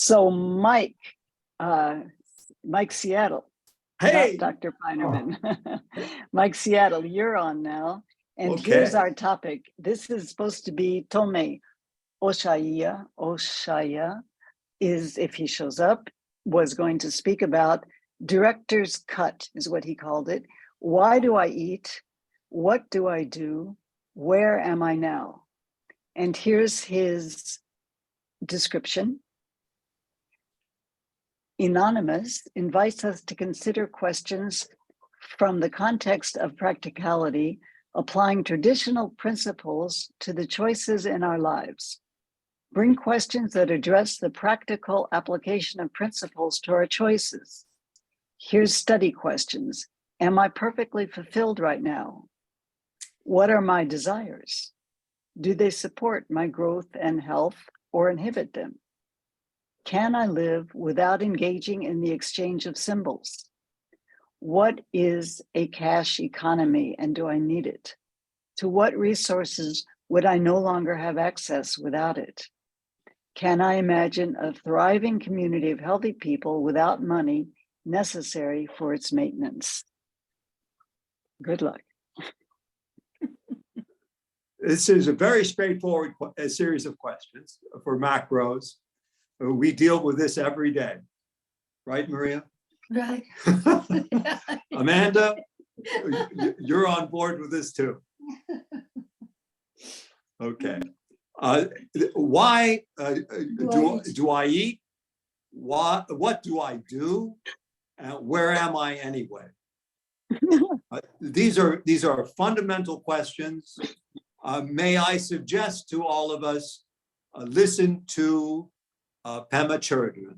So Mike Seattle, Hey, not Dr. Feinerman. Mike Seattle, you're on now. And okay. Here's our topic. This is supposed to be Tome. Oshaiya is, if he shows up, was going to speak about director's cut, is what he called it. Why do I eat? What do I do? Where am I now? And here's his description. Emenonymous invites us to consider questions from the context of practicality, applying traditional principles to the choices in our lives. Bring questions that address the practical application of principles to our choices. Here's study questions. Am I perfectly fulfilled right now? What are my desires? Do they support my growth and health or inhibit them? Can I live without engaging in the exchange of symbols? What is a cash economy and do I need it? To what resources would I no longer have access without it? Can I imagine a thriving community of healthy people without money necessary for its maintenance? Good luck. This is a very straightforward series of questions for macros. We deal with this every day, right, Maria? Right. Amanda, you're on board with this too. Okay. Why do I eat? What do I do? Where am I anyway? These are fundamental questions. May I suggest to all of us, listen to Pema Chodron.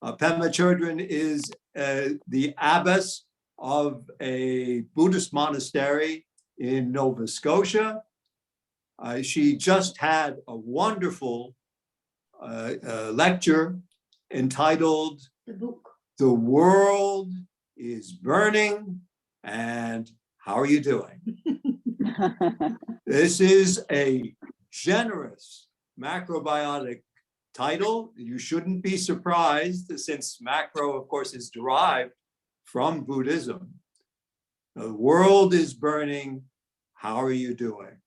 Pema Chodron is the abbess of a Buddhist monastery in Nova Scotia. She just had a wonderful lecture entitled "The World is Burning and How Are You Doing?" This is a generous macrobiotic title. You shouldn't be surprised, since macro, of course, is derived from Buddhism. The world is burning. How are you doing?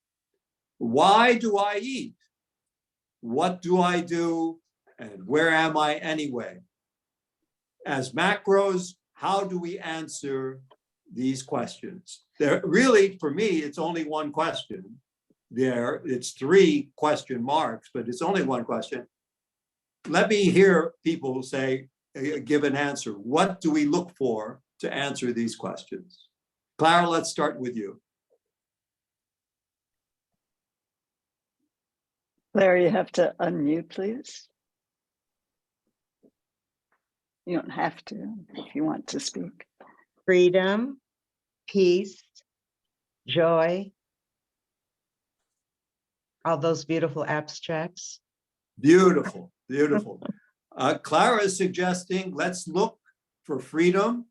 Why do I eat? What do I do? And where am I anyway? As macros, how do we answer these questions? There really, for me, it's only one question. It's 3 question marks, but it's only one question. Let me hear people say, give an answer. What do we look for to answer these questions? Clara, let's start with you. Claire, you have to unmute, please. You don't have to if you want to speak. Freedom, peace, joy, all those beautiful abstracts. Beautiful, beautiful. Clara is suggesting, let's look for freedom,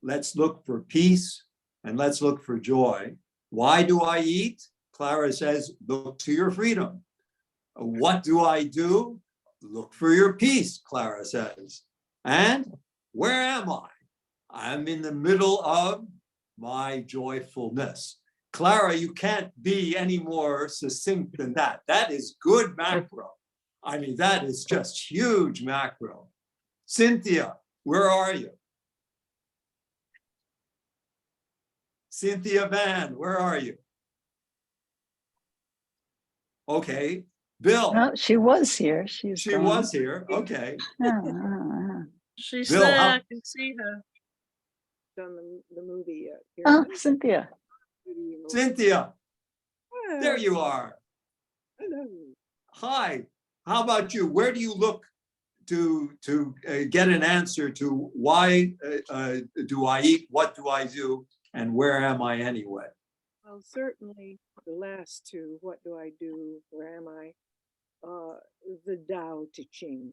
let's look for peace, and let's look for joy. Why do I eat? Clara says, look to your freedom. What do I do? Look for your peace, Clara says. And where am I? I'm in the middle of my joyfulness. Clara, you can't be any more succinct than that. That is good macro. I mean, that is just huge macro. Cynthia, where are you? Cynthia Van, where are you? Okay, Bill. Well, she was here. She was here. Okay. She's Bill, there. how- I can see her. Done the movie yet. Here. Oh, Cynthia. Cynthia, Hi. there you are. Hello. Hi. How about you? Where do you look to get an answer to why do I eat? What do I do? And where am I anyway? Well, certainly the last 2, what do I do? Where am I? The Tao Te Ching.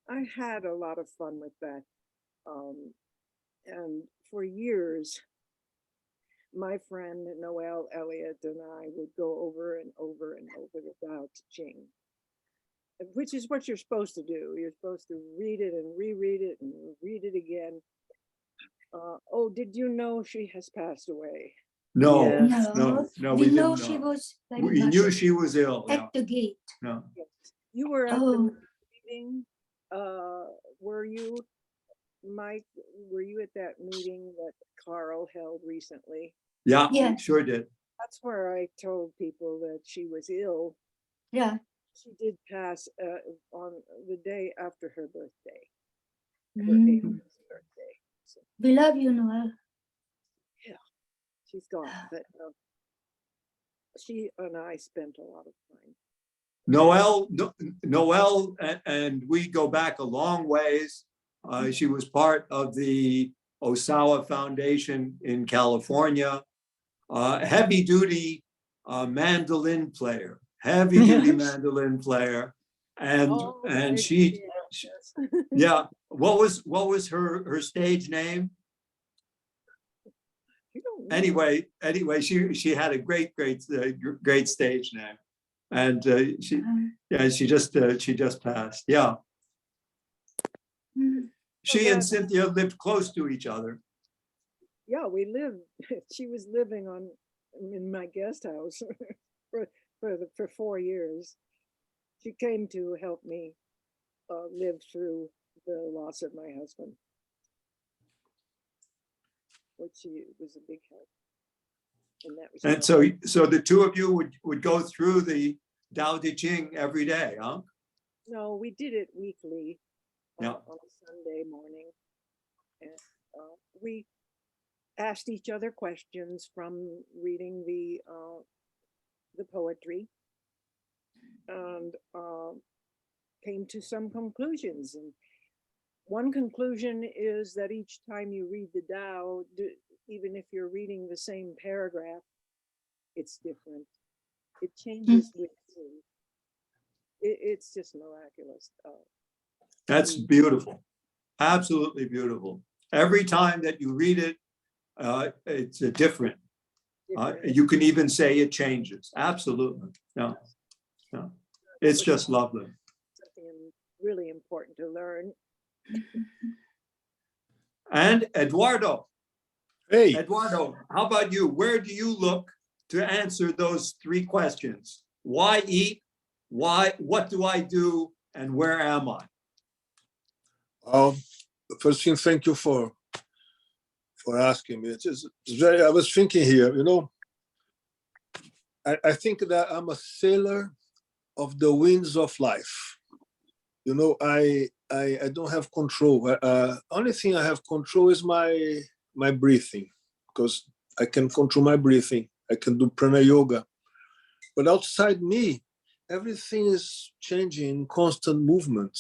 I had a lot of fun with that. And for years, my friend Noelle Elliott and I would go over and over and over the Tao Te Ching, which is what you're supposed to do. You're supposed to read it and reread it and read it again. Oh, did you know she has passed away? No, Yes. no, we we know didn't she know. was very We much knew she was ill. Yeah, at the gate. no. Yes. You were at the Oh, meeting. Were you, Mike? Were you at that meeting that Carl held recently? Yeah, Yeah. sure did. That's where I told people that she was ill. yeah. She did pass on the day after her birthday, her Mm. 80th birthday. So, We love you, Noel. yeah, she's gone, but she and I spent a lot of time. Noel, and we go back a long ways. She was part of the Oshaiya Foundation in California. Heavy duty mandolin player, mandolin player, and Oh, right, she, yes. yeah. What was her stage name? You don't know. Anyway, she had a great stage name, and she just passed. Yeah, Mm. she and Cynthia lived close to each other. Yeah, we lived. She was living in my guest house for 4 years. She came to help me live through the loss of my husband, which was a big help. And so the two of you would go through the Tao Te Ching every day, huh? No, we did it weekly Yeah. on a Sunday morning, and we asked each other questions from reading the poetry, and came to some conclusions. And one conclusion is that each time you read the Tao, even if you're reading the same paragraph, it's different. It changes with you. It's just miraculous. That's beautiful, absolutely beautiful. Every time that you read it, it's different. You can even say it changes. Absolutely, no. It's just lovely. Something really important to learn. And Eduardo. Hey, Eduardo, how about you? Where do you look to answer those three questions? Why eat? Why? What do I do? And where am I? first thing, thank you for asking me. It's very. I was thinking here. I think that I'm a sailor of the winds of life. I don't have control. Only thing I have control is my breathing, because I can control my breathing. I can do prana yoga, but outside me, everything is changing in constant movement,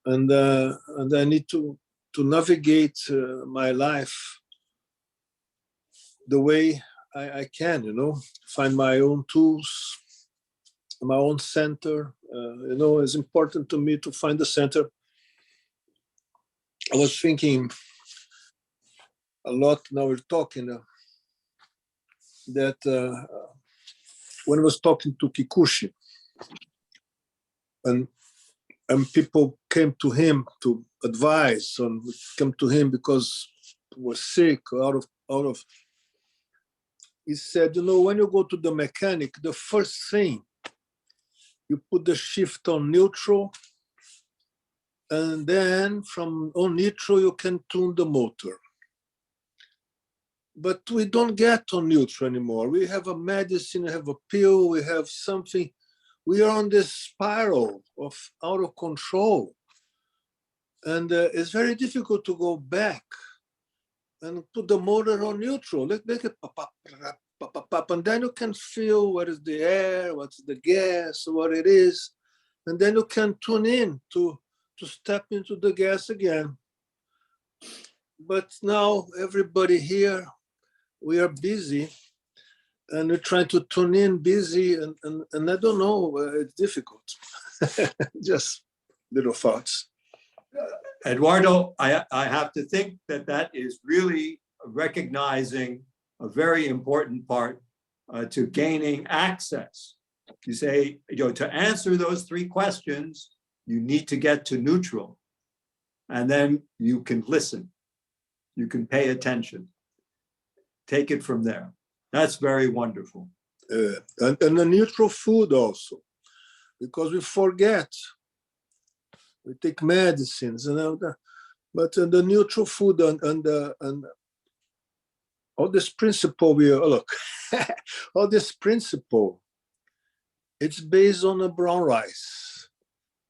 and I need to navigate my life the way I can. Find my own tools, my own center. It's important to me to find the center. I was thinking a lot now we're talking that when I was talking to Kikuchi, and people came to him to advise, and came to him because he was sick, out of. He said, when you go to the mechanic, the first thing, you put the shift on neutral, and then from on neutral, you can tune the motor. But we don't get on neutral anymore. We have a medicine, we have a pill, we have something. We are on this spiral of out of control. And it's very difficult to go back and put the motor on neutral. Make it pop, pop, pop, pop, pop, and then you can feel what is the air, what's the gas, what it is. And then you can tune in to step into the gas again. But now everybody here, we are busy, and we're trying to tune in busy, and I don't know, it's difficult. Just little thoughts. Eduardo, I have to think that is really recognizing a very important part to gaining access. You say, to answer those three questions, you need to get to neutral. And then you can listen. You can pay attention. Take it from there. That's very wonderful. And the neutral food also, because we forget. We take medicines and all that. But the neutral food and all this principle, all this principle, it's based on the brown rice.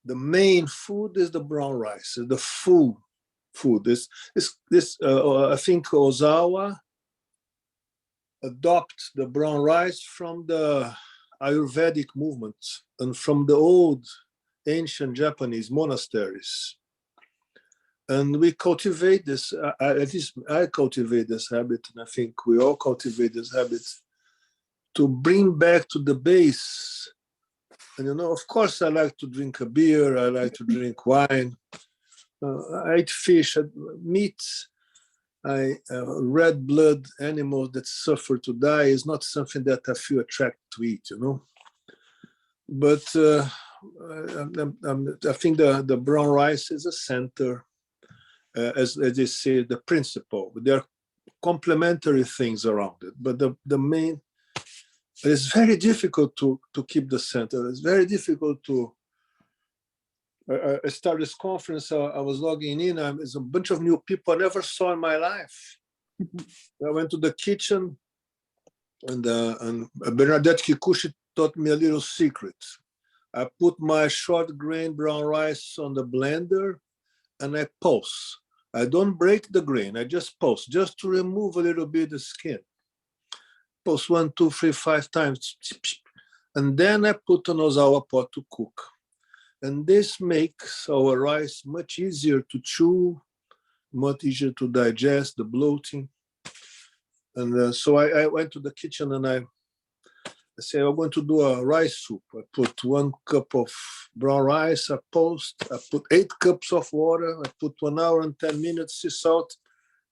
The main food is the brown rice, the full food. I think Oshaiya adopt the brown rice from the Ayurvedic movement and from the old ancient Japanese monasteries. And we cultivate this, at least I cultivate this habit, and I think we all cultivate this habit to bring back to the base. And of course, I like to drink a beer, I like to drink wine, I eat fish, meat. Red blood animals that suffer to die is not something that I feel attracted to eat, But I think the brown rice is a center, as they say, the principle. There are complementary things around it, but the main, it's very difficult to keep the center. It's very difficult to. I started this conference, I was logging in, there's a bunch of new people I never saw in my life. I went to the kitchen, and Bernadette Kikuchi taught me a little secret. I put my short grain brown rice on the blender, and I pulse. I don't break the grain, I just pulse, just to remove a little bit of the skin. Pulse 1, 2, 3, 5 times. And then I put an Oshaiya pot to cook. And this makes our rice much easier to chew, much easier to digest, the bloating. And so I went to the kitchen and I said, I'm going to do a rice soup. I put 1 cup of brown rice, I put 8 cups of water, I put 1 hour and 10 minutes sea salt,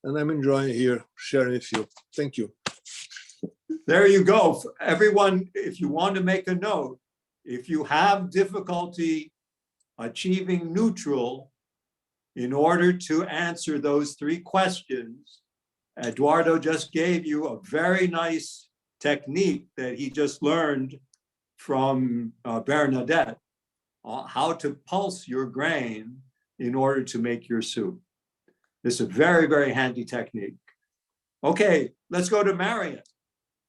and I'm enjoying here, sharing with you. Thank you. There you go. Everyone, if you want to make a note, if you have difficulty achieving neutral in order to answer those 3 questions, Eduardo just gave you a very nice technique that he just learned from Bernadette, how to pulse your grain in order to make your soup. This is a very, very handy technique. Okay, let's go to Marion.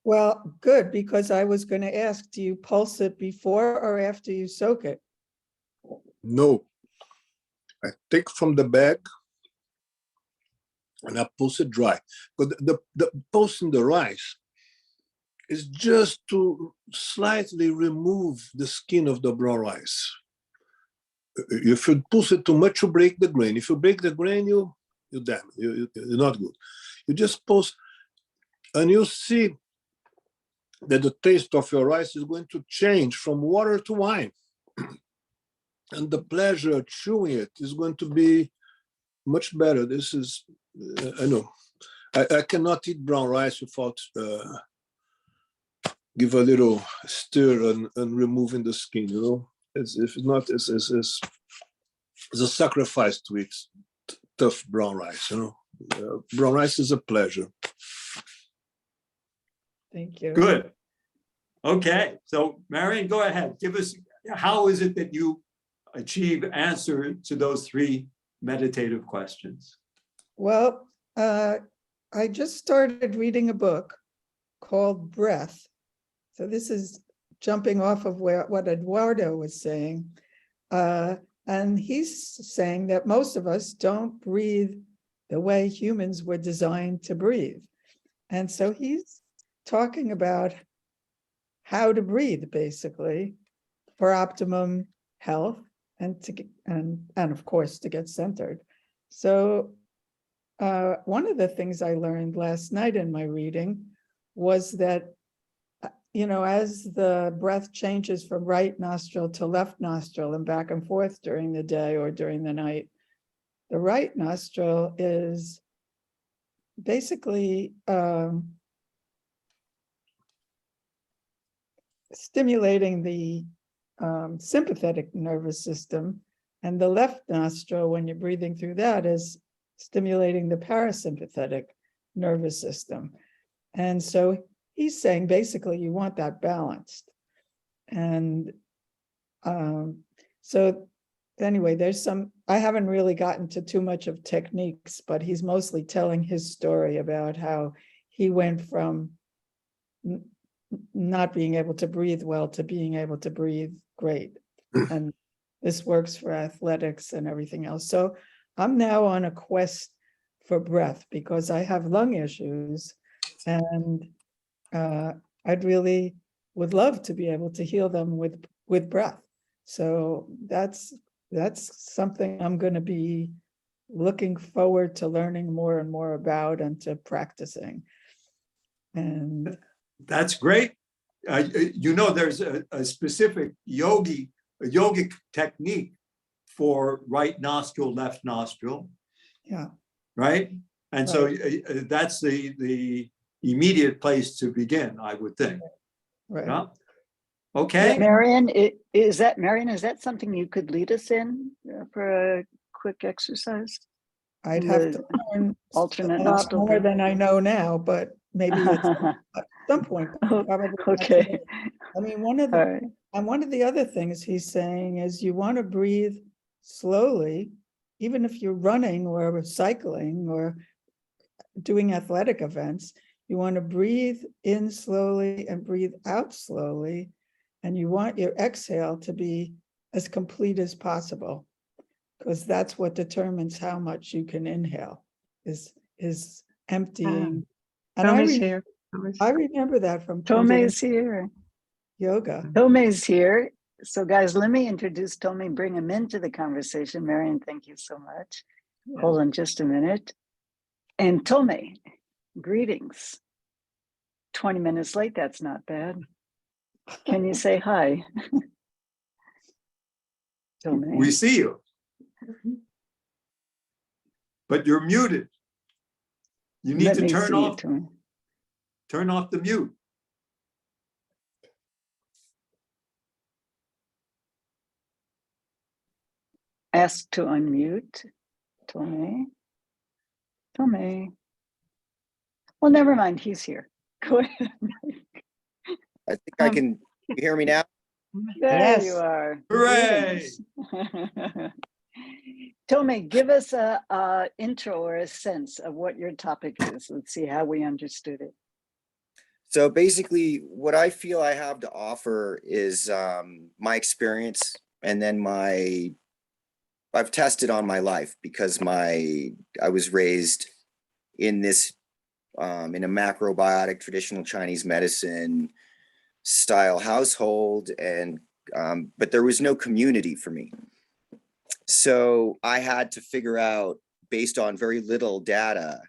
Well, good, because I was going to ask, do you pulse it before or after you soak it? No, I take from the bag and I pulse it dry. But the pulsing the rice is just to slightly remove the skin of the brown rice. If you pulse it too much, you break the grain. If you break the grain, you damn it. You're not good. You just pulse, and you see that the taste of your rice is going to change from water to wine. And the pleasure of chewing it is going to be much better. This is, I know, I cannot eat brown rice without give a little stir and removing the skin, If not, it's a sacrifice to eat tough brown rice, Brown rice is a pleasure. Thank you. Good. Okay, so Marion, go ahead. Give us, how is it that you achieve answer to those 3 meditative questions? Well, I just started reading a book called Breath. So this is jumping off of what Eduardo was saying. And he's saying that most of us don't breathe the way humans were designed to breathe. And so he's talking about how to breathe, basically, for optimum health and of course, to get centered. So one of the things I learned last night in my reading was that, as the breath changes from right nostril to left nostril and back and forth during the day or during the night, the right nostril is basically stimulating the sympathetic nervous system, and the left nostril, when you're breathing through that, is stimulating the parasympathetic nervous system. And so he's saying basically you want that balanced. And so anyway, there's some, I haven't really gotten to too much of techniques, but he's mostly telling his story about how he went from not being able to breathe well to being able to breathe great. And this works for athletics and everything else. So I'm now on a quest for breath because I have lung issues, and I'd really would love to be able to heal them with breath. So that's something I'm going to be looking forward to learning more and more about and to practicing. And that's great. You know, there's a specific yogic technique for right nostril, left nostril. yeah, Right. And so that's the immediate place to begin, I would think. right. Yeah. Okay. Marion, is that something you could lead us in for a quick exercise? I'd have to learn alternate a lot nostril more than I know now, but maybe at some point, probably not Okay. today. I mean, one of the other things he's saying is you want to breathe slowly, even if you're running or cycling or doing athletic events. You want to breathe in slowly and breathe out slowly, and you want your exhale to be as complete as possible, because that's what determines how much you can inhale, is emptying. And Tome's here. I remember that from Tome Kundalini is here. yoga. Tome is here. So guys, let me introduce Tome, bring him into the conversation. Marion, thank you so much. Yeah. Hold on just a minute. And Tome, greetings. 20 minutes late, that's not bad. Can you say hi? Tome. We see you, but you're muted. You need to turn off the mute. Ask to unmute. Tome. Well, never mind, he's here. Go ahead. I think I can, you hear me now? There Yes. you are. Hooray! Greetings. Tome, give us a intro or a sense of what your topic is. Let's see how we understood it. So basically what I feel I have to offer is my experience, and then I've tested on my life because I was raised in this, in a macrobiotic traditional Chinese medicine style household, and but there was no community for me. So I had to figure out, based on very little data,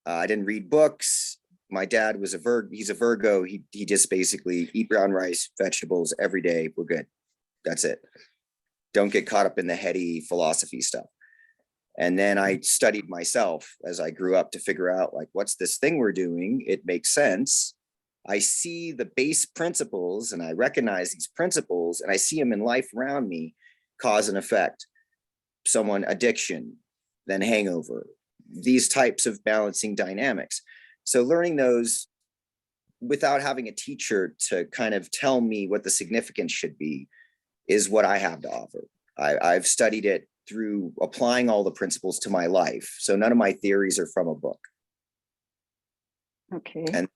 I didn't read books. My dad was he's a Virgo. He just basically eat brown rice, vegetables every day. We're good. That's it. Don't get caught up in the heady philosophy stuff. And then I studied myself as I grew up to figure out, like, what's this thing we're doing? It makes sense. I see the base principles and I recognize these principles, and I see them in life around me, cause and effect. Someone addiction, then hangover, these types of balancing dynamics. So learning those without having a teacher to kind of tell me what the significance should be is what I have to offer. I've studied it through applying all the principles to my life. So none of my theories are from a book. Okay. And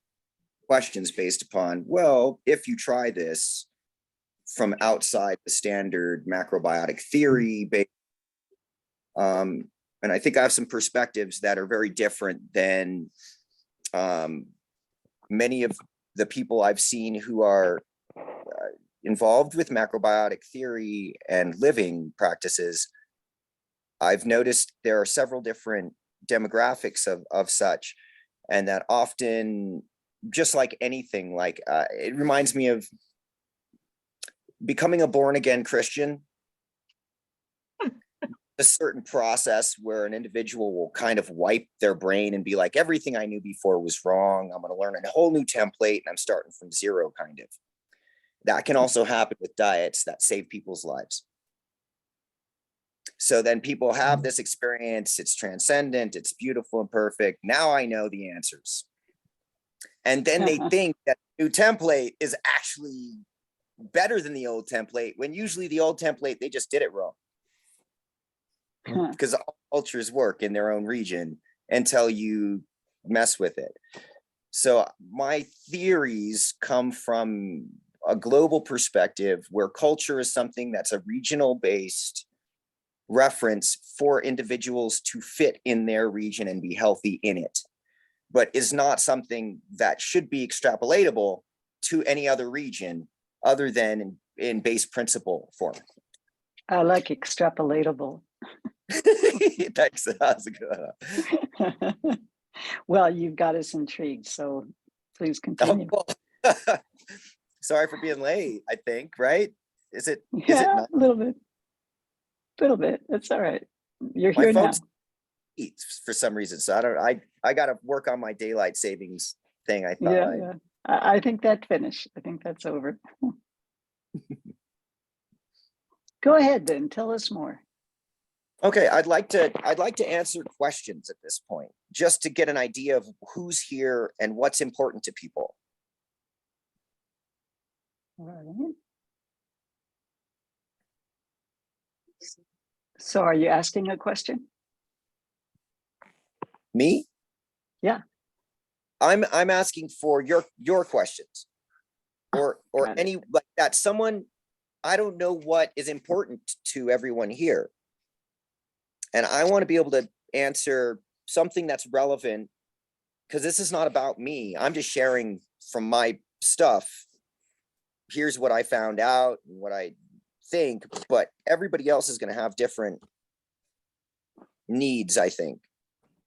questions based upon, well, if you try this from outside the standard macrobiotic theory, and I think I have some perspectives that are very different than many of the people I've seen who are involved with macrobiotic theory and living practices. I've noticed there are several different demographics of such, and that often, just like anything, like it reminds me of becoming a born again Christian. A certain process where an individual will kind of wipe their brain and be like, everything I knew before was wrong. I'm going to learn a whole new template and I'm starting from zero, kind of. That can also happen with diets that save people's lives. So then people have this experience, it's transcendent, it's beautiful and perfect. Now I know the answers. And then they think that the new template is actually better than the old template, when usually the old template, they just did it wrong. Because all cultures work in their own region until you mess with it. So my theories come from a global perspective where culture is something that's a regional based reference for individuals to fit in their region and be healthy in it, but is not something that should be extrapolatable to any other region other than in base principle form. I like extrapolatable. Thanks. That's a good. Well, you've got us intrigued, so please continue. Oh, well, sorry for being late, I think, right? Is it not? A little bit. That's all right. You're My here now. phone's eats for some reason, so I got to work on my daylight savings thing. I thought. Yeah. I think that finished. I think that's over. Go ahead then. Tell us more. Okay, I'd like to answer questions at this point, just to get an idea of who's here and what's important to people. All right. So are you asking a question? Me? Yeah. I'm asking for your questions, or Got it. any like that. Someone, I don't know what is important to everyone here, and I want to be able to answer something that's relevant, because this is not about me. I'm just sharing from my stuff. Here's what I found out and what I think, but everybody else is going to have different needs, I think,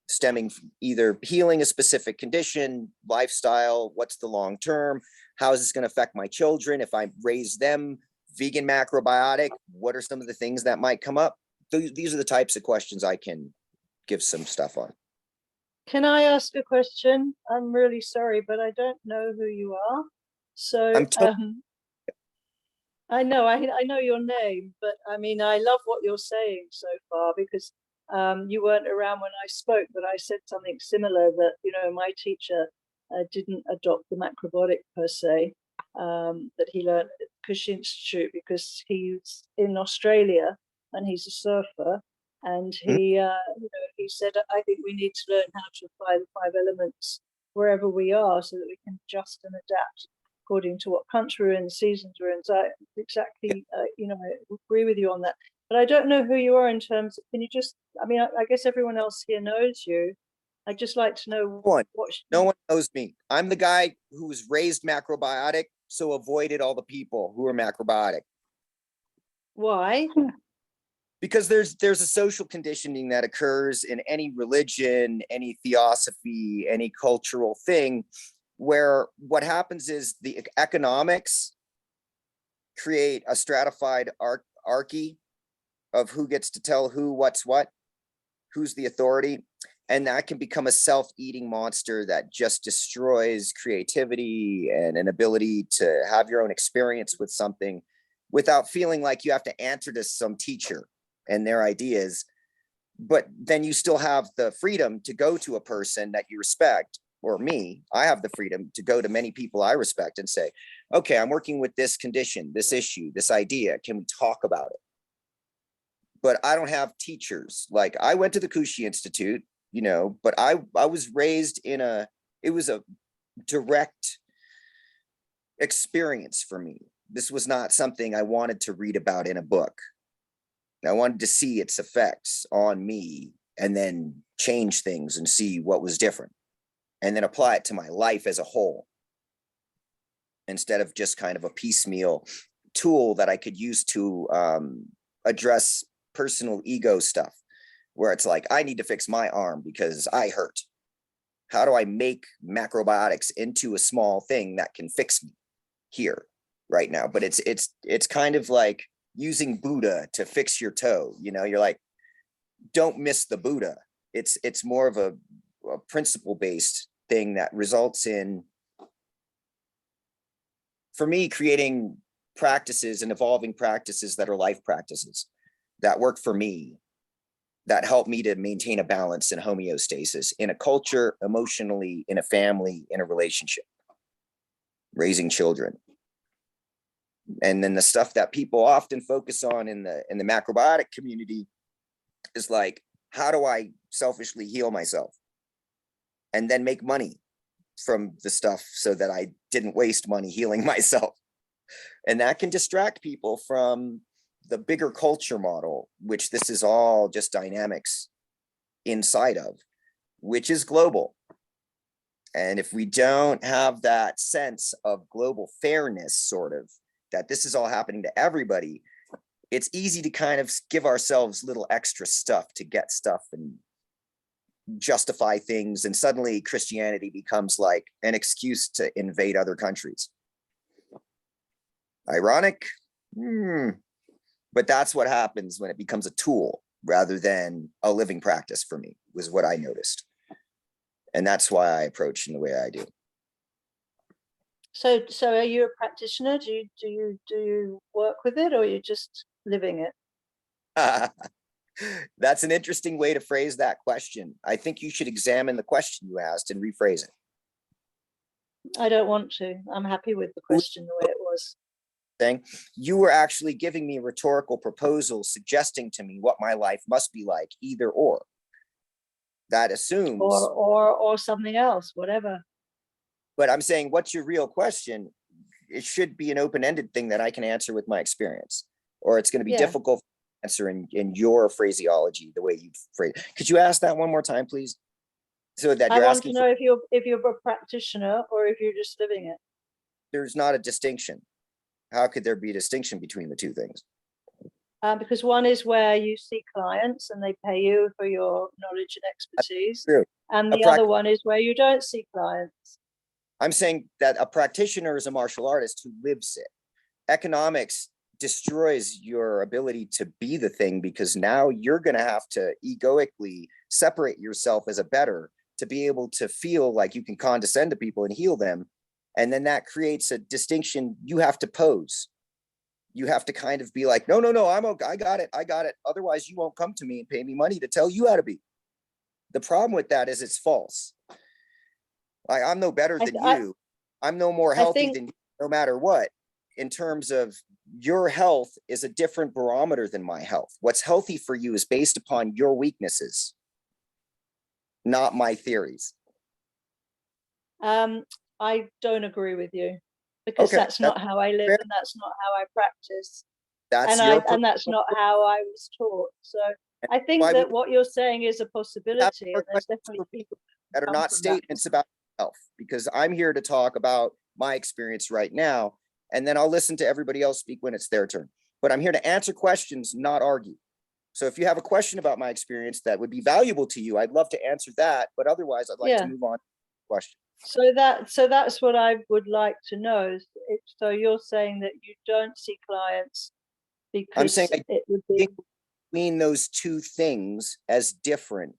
stemming from either healing a specific condition, lifestyle, what's the long term, how is this going to affect my children if I raise them vegan macrobiotic, what are some of the things that might come up? These are the types of questions I can give some stuff on. Can I ask a question? I'm really sorry, but I don't know who you are. So I know your name, but I mean, I love what you're saying so far, because you weren't around when I spoke, but I said something similar, that, you know, my teacher didn't adopt the macrobiotic per se, that he learned at the Cush Institute, because he's in Australia and he's a surfer. And he, you know, he said, I think we need to learn how to apply the 5 elements wherever we are, so that we can adjust and adapt according to what country we're in, seasons we're in. So I exactly, you know, I agree with you on that. But I don't know who you are in terms of, can you just, I mean, I guess everyone else here knows you. I'd just like to know what. No one knows me. I'm the guy who was raised macrobiotic, so avoided all the people who are macrobiotic. Why? Because there's a social conditioning that occurs in any religion, any theosophy, any cultural thing, where what happens is the economics create a stratified hierarchy of who gets to tell who what's what, who's the authority, and that can become a self-eating monster that just destroys creativity and an ability to have your own experience with something without feeling like you have to answer to some teacher and their ideas. But then you still have the freedom to go to a person that you respect, or me, I have the freedom to go to many people I respect and say, okay, I'm working with this condition, this issue, this idea, can we talk about it? But I don't have teachers. Like, I went to the Cushi Institute, you know, but I was raised in it was a direct experience for me. This was not something I wanted to read about in a book. I wanted to see its effects on me and then change things and see what was different, and then apply it to my life as a whole, instead of just kind of a piecemeal tool that I could use to address personal ego stuff, where it's like, I need to fix my arm because I hurt. How do I make macrobiotics into a small thing that can fix me here right now? But it's kind of like using Buddha to fix your toe. You know, you're like, don't miss the Buddha. It's more of a principle-based thing that results in, for me, creating practices and evolving practices that are life practices that work for me, that help me to maintain a balance and homeostasis in a culture, emotionally, in a family, in a relationship, raising children. And then the stuff that people often focus on in the macrobiotic community is like, how do I selfishly heal myself and then make money from the stuff so that I didn't waste money healing myself? And that can distract people from the bigger culture model, which this is all just dynamics inside of, which is global. And if we don't have that sense of global fairness, sort of, that this is all happening to everybody, it's easy to kind of give ourselves little extra stuff to get stuff and justify things. And suddenly Christianity becomes like an excuse to invade other countries. Ironic? But that's what happens when it becomes a tool rather than a living practice for me, was what I noticed. And that's why I approach in the way I do. So are you a practitioner? Do you work with it, or are you just living it? That's an interesting way to phrase that question. I think you should examine the question you asked and rephrase it. I don't want to. I'm happy with the question the way it was. Thing. You were actually giving me rhetorical proposals, suggesting to me what my life must be like, either or. That assumes or something else, whatever. But I'm saying, what's your real question? It should be an open-ended thing that I can answer with my experience, or it's going to be difficult to answer in your phraseology, the way you phrase it. Could you ask that one more time, please? So that you're asking. I want to know if you're a practitioner or if you're just living it. There's not a distinction. How could there be a distinction between the two things? Because one is where you see clients and they pay you for your knowledge and expertise. And the other one is where you don't see clients. I'm saying that a practitioner is a martial artist who lives it. Economics destroys your ability to be the thing, because now you're going to have to egoically separate yourself as a better to be able to feel like you can condescend to people and heal them. And then that creates a distinction you have to pose. You have to kind of be like, no, I'm okay. I got it. Otherwise you won't come to me and pay me money to tell you how to be. The problem with that is it's false. Like, I'm no better than you. I'm no more healthy than you, no matter what. In terms of your health is a different barometer than my health. What's healthy for you is based upon your weaknesses, not my theories. I don't agree with you, because that's not how I live, and that's not how I practice. And that's not how I was taught. So I think that what you're saying is a possibility, and there's definitely people that are not statements about health, because I'm here to talk about my experience right now, and then I'll listen to everybody else speak when it's their turn. But I'm here to answer questions, not argue. So if you have a question about my experience that would be valuable to you, I'd love to answer that. But otherwise, I'd like to move on to the question. So that's what I would like to know. So you're saying that you don't see clients because I'm saying it would be between those two things as different.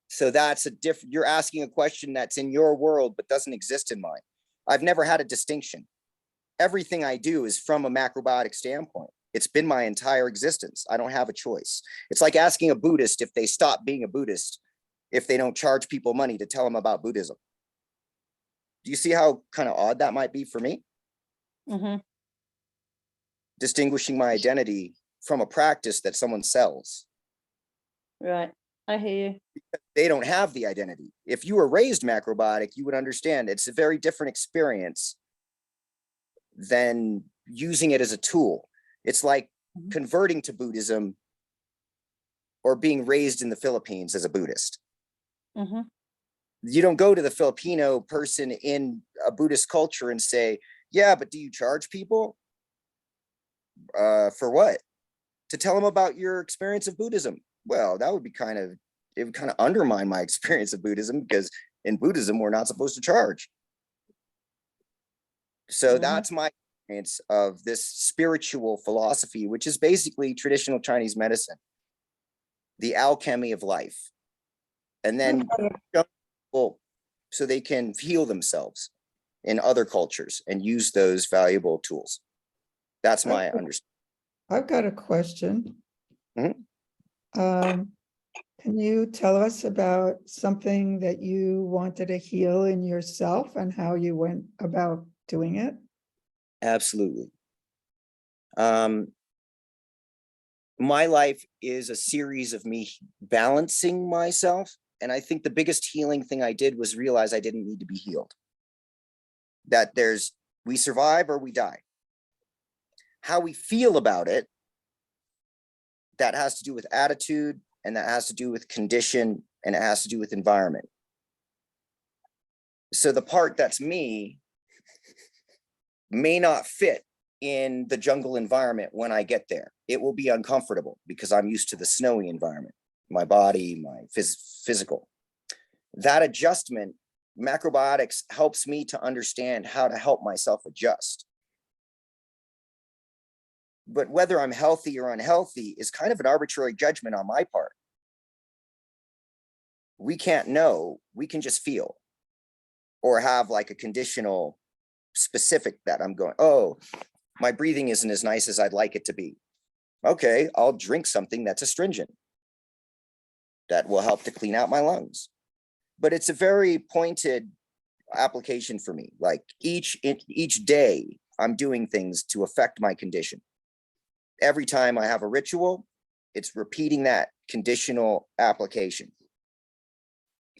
So that's a different, you're asking a question that's in your world but doesn't exist in mine. I've never had a distinction. Everything I do is from a macrobiotic standpoint. It's been my entire existence. I don't have a choice. It's like asking a Buddhist if they stop being a Buddhist if they don't charge people money to tell them about Buddhism. Do you see how kind of odd that might be for me? Mm-hmm. Distinguishing my identity from a practice that someone sells. Right, I hear you. They don't have the identity. If you were raised macrobiotic, you would understand it's a very different experience than using it as a tool. It's like converting to Buddhism or being raised in the Philippines as a Buddhist. Mm-hmm. You don't go to the Filipino person in a Buddhist culture and say, yeah, but do you charge people? For what? To tell them about your experience of Buddhism. Well, that would be it would kind of undermine my experience of Buddhism, because in Buddhism, we're not supposed to charge. So that's my experience of this spiritual philosophy, which is basically traditional Chinese medicine, the alchemy of life. And then so they can heal themselves in other cultures and use those valuable tools. That's my understanding. I've got a question. Mhm. Can you tell us about something that you wanted to heal in yourself and how you went about doing it? Absolutely. My life is a series of me balancing myself. And I think the biggest healing thing I did was realize I didn't need to be healed. That we survive or we die. How we feel about it, that has to do with attitude, and that has to do with condition, and it has to do with environment. So the part that's me may not fit in the jungle environment when I get there. It will be uncomfortable because I'm used to the snowy environment, my body, my physical. That adjustment, macrobiotics helps me to understand how to help myself adjust. But whether I'm healthy or unhealthy is kind of an arbitrary judgment on my part. We can't know, we can just feel or have like a conditional specific that I'm going, oh, my breathing isn't as nice as I'd like it to be. Okay, I'll drink something that's astringent. That will help to clean out my lungs. But it's a very pointed application for me. Like each day, I'm doing things to affect my condition. Every time I have a ritual, it's repeating that conditional application.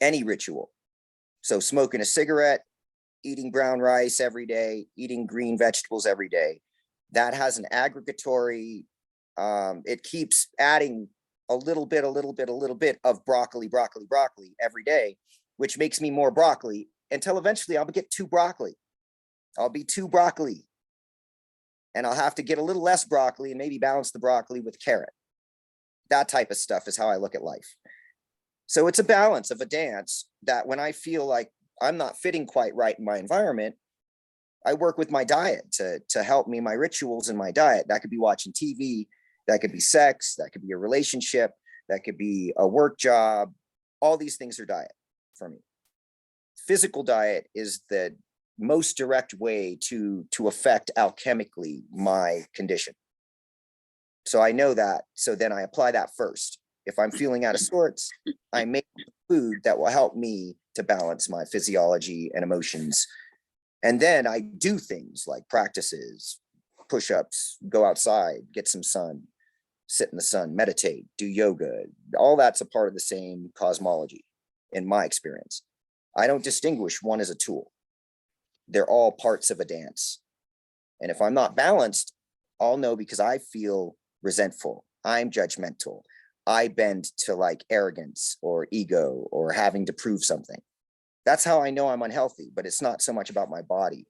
Any ritual. So smoking a cigarette, eating brown rice every day, eating green vegetables every day. That has an aggregatory, it keeps adding a little bit of broccoli every day, which makes me more broccoli until eventually I'll get too broccoli. I'll be too broccoli. And I'll have to get a little less broccoli and maybe balance the broccoli with carrot. That type of stuff is how I look at life. So it's a balance of a dance that when I feel like I'm not fitting quite right in my environment, I work with my diet to help me, my rituals in my diet. That could be watching TV, that could be sex, that could be a relationship, that could be a work job. All these things are diet for me. Physical diet is the most direct way to affect alchemically my condition. So I know that, so then I apply that first. If I'm feeling out of sorts, I make food that will help me to balance my physiology and emotions. And then I do things like practices, push-ups, go outside, get some sun, sit in the sun, meditate, do yoga. All that's a part of the same cosmology in my experience. I don't distinguish one as a tool. They're all parts of a dance. And if I'm not balanced, I'll know because I feel resentful. I'm judgmental. I bend to like arrogance or ego or having to prove something. That's how I know I'm unhealthy, but it's not so much about my body.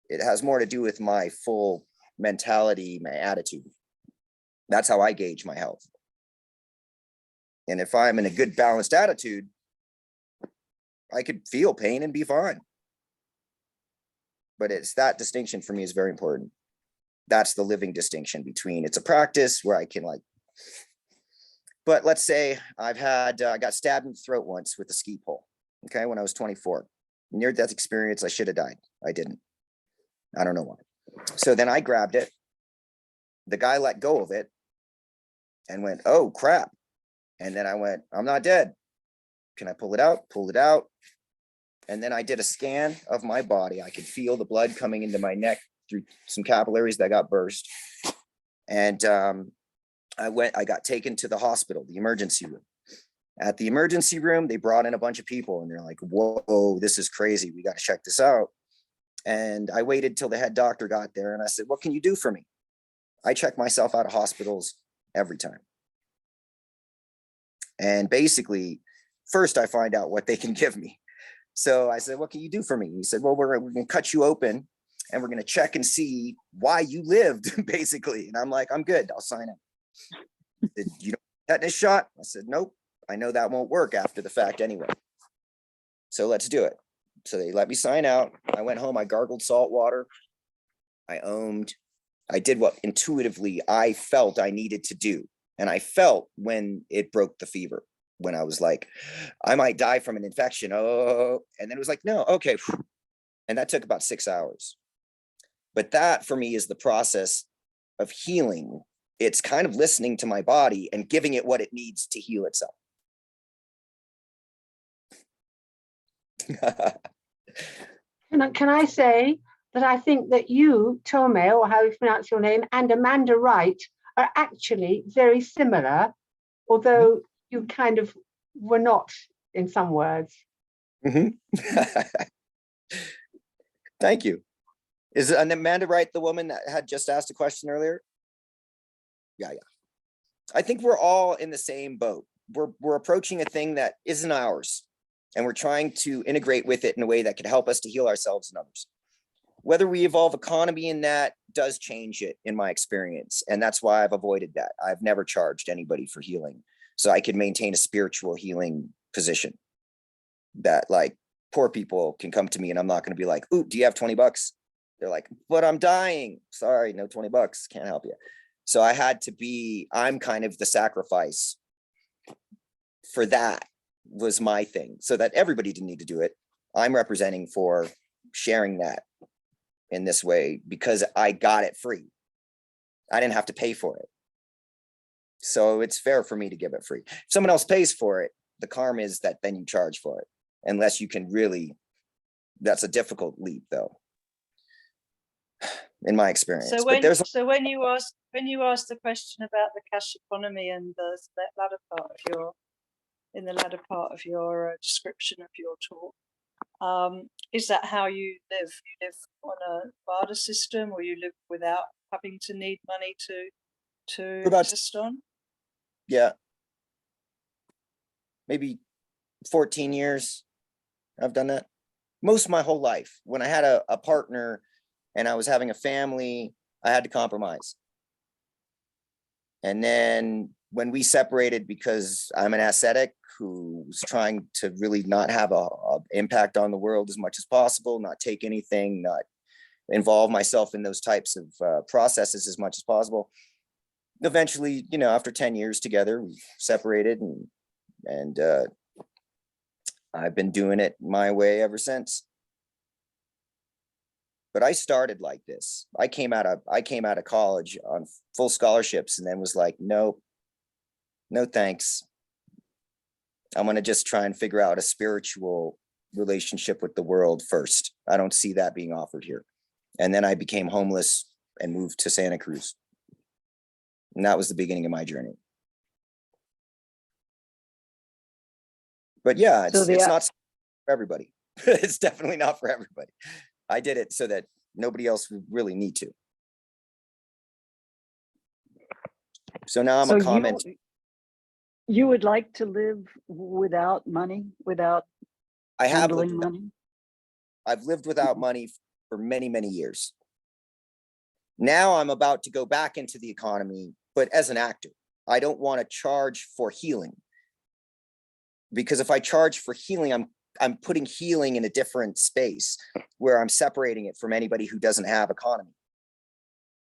It has more to do with my full mentality, my attitude. That's how I gauge my health. And if I'm in a good balanced attitude, I could feel pain and be fine. But it's that distinction for me is very important. That's the living distinction between it's a practice where I can like, but let's say I got stabbed in the throat once with a ski pole. Okay, when I was 24, near-death experience, I should have died. I didn't. I don't know why. So then I grabbed it. The guy let go of it and went, oh, crap. And then I went, I'm not dead. Can I pull it out? Pulled it out. And then I did a scan of my body. I could feel the blood coming into my neck through some capillaries that got burst. And I got taken to the hospital, the emergency room. At the emergency room, they brought in a bunch of people and they're like, whoa, this is crazy. We got to check this out. And I waited till the head doctor got there and I said, what can you do for me? I check myself out of hospitals every time. And basically, first I find out what they can give me. So I said, what can you do for me? He said, well, we're going to cut you open and we're going to check and see why you lived, basically. And I'm like, I'm good. I'll sign up. Did you know tetanus shot? I said, nope. I know that won't work after the fact anyway. So let's do it. So they let me sign out. I went home. I gargled salt water. I ohmed. I did what intuitively I felt I needed to do. And I felt when it broke the fever, when I was like, I might die from an infection. Oh, and then it was like, no, okay. And that took about 6 hours. But that for me is the process of healing. It's kind of listening to my body and giving it what it needs to heal itself. Can I say that I think that you, Tome, or how you pronounce your name, and Amanda Wright are actually very similar, although you kind of were not in some words. Mhm. Thank you. Is Amanda Wright the woman that had just asked a question earlier? Yeah. I think we're all in the same boat. We're approaching a thing that isn't ours, and we're trying to integrate with it in a way that could help us to heal ourselves and others. Whether we evolve economy in that does change it in my experience. And that's why I've avoided that. I've never charged anybody for healing. So I could maintain a spiritual healing position that, like, poor people can come to me and I'm not going to be like, ooh, do you have 20 bucks? They're like, but I'm dying. Sorry, no 20 bucks. Can't help you. So I had to be, I'm kind of the sacrifice for that was my thing, so that everybody didn't need to do it. I'm representing for sharing that in this way because I got it free. I didn't have to pay for it. So it's fair for me to give it free. If someone else pays for it, the karma is that then you charge for it, unless you can really, that's a difficult leap though, in my experience. So but there's when you asked the question about the cash economy and that latter part of your, in the latter part of your description of your talk, is that how you live? You live on a barter system, or you live without having to need money to exist on? Yeah, maybe 14 years I've done that. Most of my whole life. When I had a partner and I was having a family, I had to compromise. And then when we separated, because I'm an ascetic who was trying to really not have a impact on the world as much as possible, not take anything, not involve myself in those types of processes as much as possible. Eventually, you know, after 10 years together, we separated, and I've been doing it my way ever since. But I started like this. I came out of college on full scholarships and then was like, nope, no thanks. I'm going to just try and figure out a spiritual relationship with the world first. I don't see that being offered here. And then I became homeless and moved to Santa Cruz. And that was the beginning of my journey. But yeah, it's not for everybody. It's definitely not for everybody. I did it so that nobody else would really need to. So now I'm a comment. You would like to live without money, without handling money? I've lived without money for many, many years. Now I'm about to go back into the economy, but as an actor. I don't want to charge for healing. Because if I charge for healing, I'm putting healing in a different space where I'm separating it from anybody who doesn't have economy.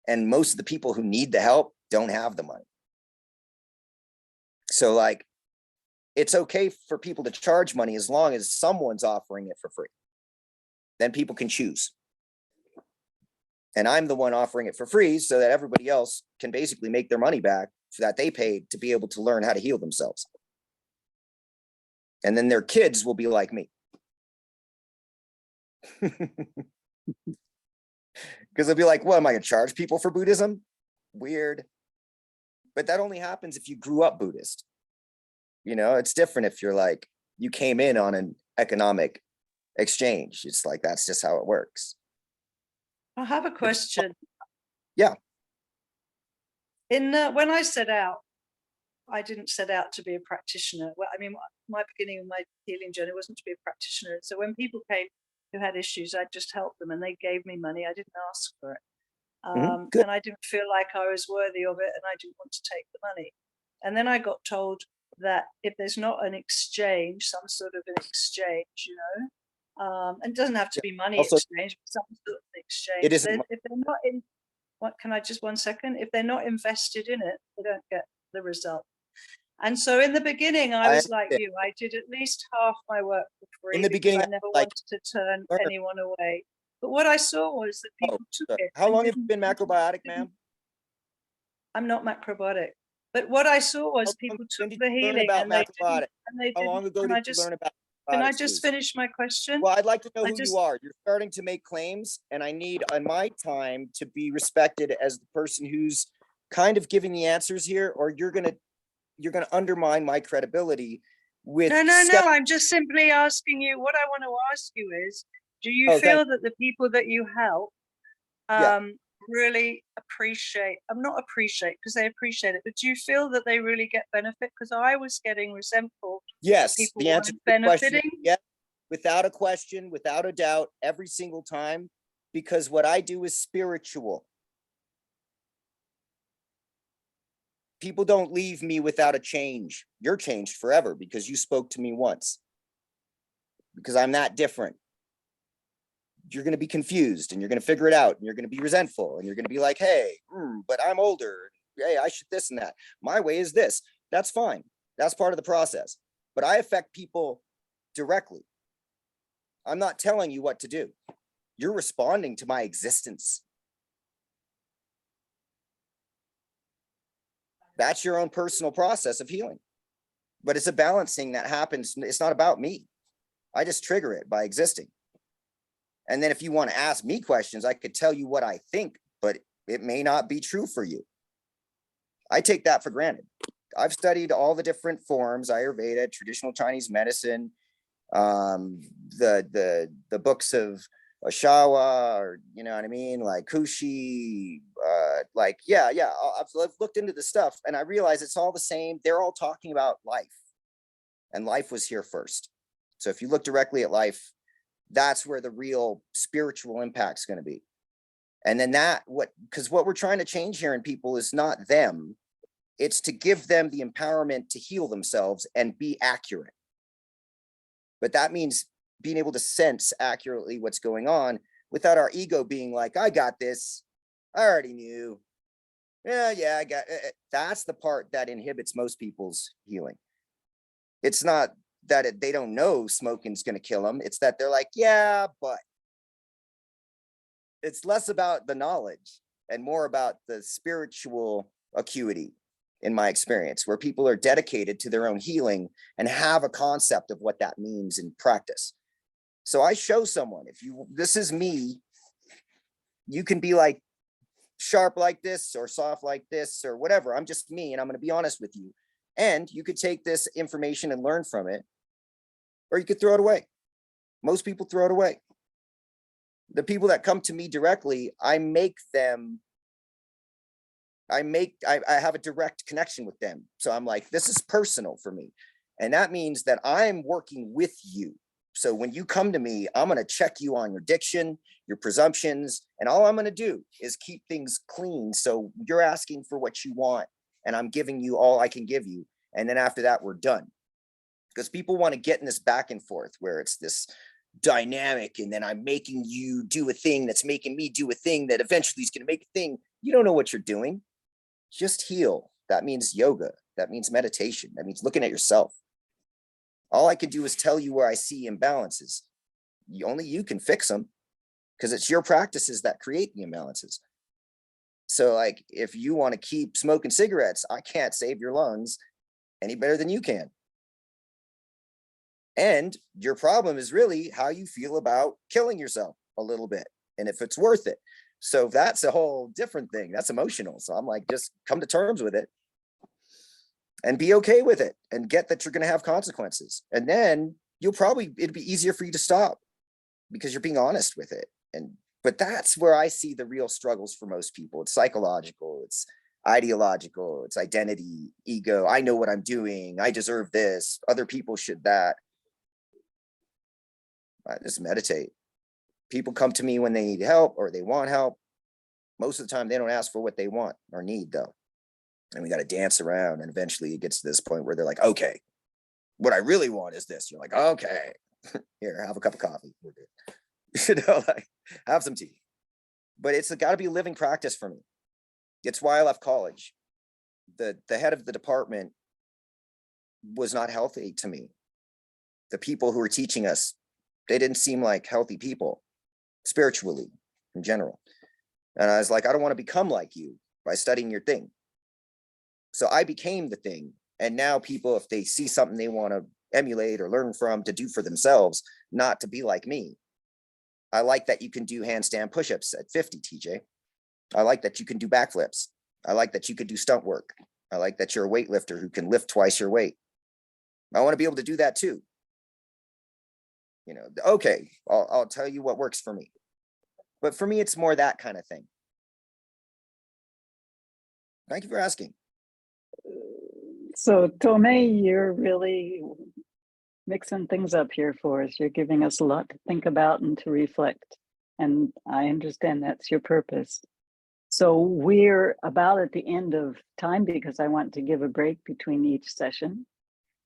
And most of the people who need the help don't have the money. So like, it's okay for people to charge money as long as someone's offering it for free. Then people can choose. And I'm the one offering it for free so that everybody else can basically make their money back that they paid to be able to learn how to heal themselves. And then their kids will be like me. Because they'll be like, what, am I going to charge people for Buddhism? Weird. But that only happens if you grew up Buddhist. You know, it's different if you're like, you came in on an economic exchange. It's like, that's just how it works. I have a question. Yeah. When I set out, I didn't set out to be a practitioner. Well, I mean, my beginning of my healing journey wasn't to be a practitioner. So when people came who had issues, I just helped them and they gave me money. I didn't ask for it. And I didn't feel like I was worthy of it and I didn't want to take the money. And then I got told that if there's not an exchange, some sort of an exchange, you know, and it doesn't have to be money also, exchange, but some sort of exchange. It isn't. If they're not in, what can I just 1 second? If they're not invested in it, they don't get the result. And so in the beginning, I was like you. I did at least half my work for free. In the beginning, I never wanted to turn anyone away. But what I saw was that people Oh, took sorry. it. How and long have you didn't- been macrobiotic, ma'am? I'm not macrobiotic. But what I saw was people When took did the you learn healing about and they macrobiotic? How long didn't. ago Can did I you just learn about can I macrobiotics, just please? finish my question? Well, I'd like to know I who just- you are. You're starting to make claims, and I need on my time to be respected as the person who's kind of giving the answers here, or you're gonna undermine my credibility with No, I'm just simply asking you, what I want to ask you is, do you Oh, thank feel that the people that you help Yeah. really appreciate, I'm not appreciate because they appreciate it, but do you feel that they really get benefit? Because I was getting resentful. Yes, People the answer to weren't the question, benefiting. yes, without a question, without a doubt, every single time, because what I do is spiritual. People don't leave me without a change. You're changed forever because you spoke to me once. Because I'm that different. You're going to be confused and you're going to figure it out and you're going to be resentful and you're going to be like, hey, but I'm older. Hey, I should this and that. My way is this. That's fine. That's part of the process. But I affect people directly. I'm not telling you what to do. You're responding to my existence. That's your own personal process of healing. But it's a balancing that happens. It's not about me. I just trigger it by existing. And then if you want to ask me questions, I could tell you what I think, but it may not be true for you. I take that for granted. I've studied all the different forms, Ayurveda, traditional Chinese medicine, the books of Oshaiya, or you know what I mean, like Kushi, I've looked into the stuff and I realize it's all the same. They're all talking about life, and life was here first. So if you look directly at life, that's where the real spiritual impact is going to be. And then because what we're trying to change here in people is not them, it's to give them the empowerment to heal themselves and be accurate. But that means being able to sense accurately what's going on without our ego being like, I got this. I already knew. Yeah, I got it. That's the part that inhibits most people's healing. It's not that they don't know smoking's going to kill them. It's that they're like, yeah, but it's less about the knowledge and more about the spiritual acuity, in my experience, where people are dedicated to their own healing and have a concept of what that means in practice. So I show someone, this is me, you can be like sharp like this or soft like this or whatever. I'm just me, and I'm going to be honest with you. And you could take this information and learn from it, or you could throw it away. Most people throw it away. The people that come to me directly, I have a direct connection with them. So I'm like, this is personal for me. And that means that I'm working with you. So when you come to me, I'm going to check you on your diction, your presumptions, and all I'm going to do is keep things clean. So you're asking for what you want, and I'm giving you all I can give you. And then after that, we're done. Because people want to get in this back and forth where it's this dynamic, and then I'm making you do a thing that's making me do a thing that eventually is going to make a thing. You don't know what you're doing. Just heal. That means yoga. That means meditation. That means looking at yourself. All I can do is tell you where I see imbalances. Only you can fix them, because it's your practices that create the imbalances. So like, if you want to keep smoking cigarettes, I can't save your lungs any better than you can. And your problem is really how you feel about killing yourself a little bit, and if it's worth it. So that's a whole different thing. That's emotional. So I'm like, just come to terms with it and be okay with it, and get that you're going to have consequences. And then it'd be easier for you to stop because you're being honest with it. But that's where I see the real struggles for most people. It's psychological, it's ideological, it's identity, ego. I know what I'm doing. I deserve this. Other people should that. I just meditate. People come to me when they need help or they want help. Most of the time, they don't ask for what they want or need, though. And we got to dance around. And eventually it gets to this point where they're like, okay, what I really want is this. You're like, okay, here, have a cup of coffee. We're good. Like, have some tea. But it's got to be a living practice for me. It's why I left college. The head of the department was not healthy to me. The people who were teaching us, they didn't seem like healthy people. spiritually in general. And I was like, I don't want to become like you by studying your thing. So I became the thing. And now people, if they see something they want to emulate or learn from to do for themselves, not to be like me. I like that you can do handstand push-ups at 50, TJ. I like that you can do backflips. I like that you could do stunt work. I like that you're a weightlifter who can lift twice your weight. I want to be able to do that too. You know, okay, I'll tell you what works for me. But for me, it's more that kind of thing. Thank you for asking. So Tome, you're really mixing things up here for us. You're giving us a lot to think about and to reflect. And I understand that's your purpose. So we're about at the end of time because I want to give a break between each session.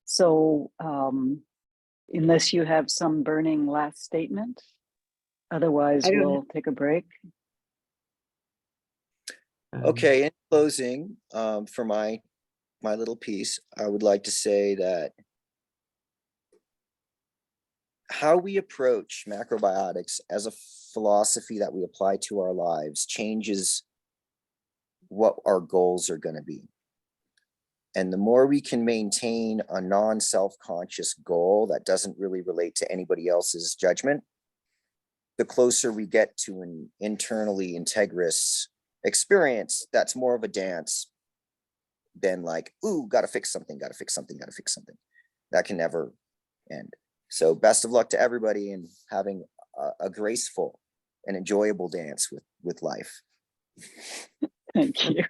So unless you have some burning last statement, otherwise I don't we'll take a break. Okay, in closing, for my little piece, I would like to say that how we approach macrobiotics as a philosophy that we apply to our lives changes what our goals are going to be. And the more we can maintain a non-self-conscious goal that doesn't really relate to anybody else's judgment, the closer we get to an internally integrous experience that's more of a dance than like, ooh, gotta fix something, gotta fix something, gotta fix something. That can never end. So best of luck to everybody in having a graceful and enjoyable dance with life. Thank you.